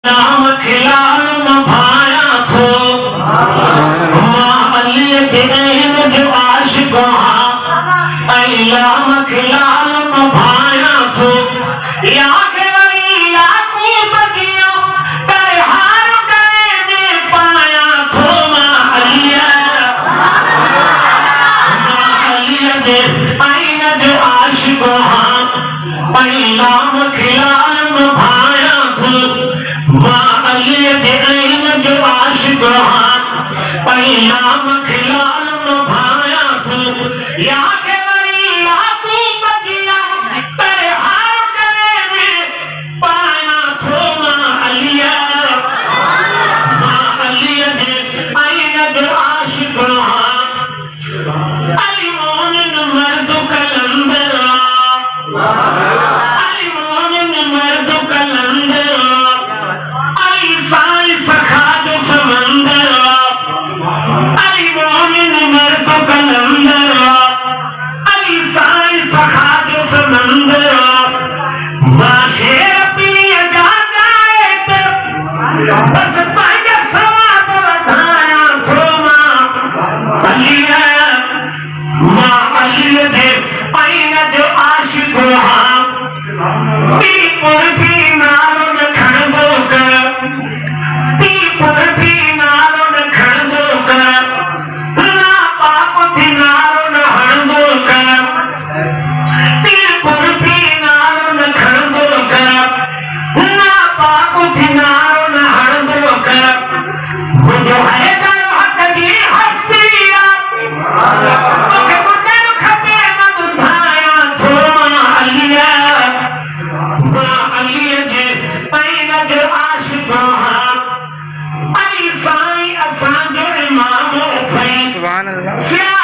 नाम खिलाल भाया थो अली के ऐन जो आशिक नाम खिलाल भाया थो या के वरी याकूब दियो करे हार करे ने पाया थो अली के ऐन जो आशिक नाम खिलाल भाया थो अली के ऐन जो आशिक नाम खिलाल भाया थो या के वरी याकूब दिया करे हार करे में पाया थो अली के ऐन जो आशिक अली मोमिन मर्द कलंदर अली मोमिन मर्द कलंदर अली साई सखा जो समंदर अली मोमिन मर्द कलंदर अली साई सखा जो समंदर माशेर पिया जाता है बस पाया सवाब बताया थो अली अली के ऐन जो आशिक पुरथी नालो न खणंदो कर पुरथी नालो न खणंदो कर ना पाप थी नालो न हणंदो कर पुरथी नालो न खणंदो कर ना पाप थी नालो न हणंदो कर मुझो है करो हक जी हस्तिया तोखे बुधण खपे न बुधाया थो अलिया अली के ऐन जो आशिक अली साईं असांजो इमाम अथई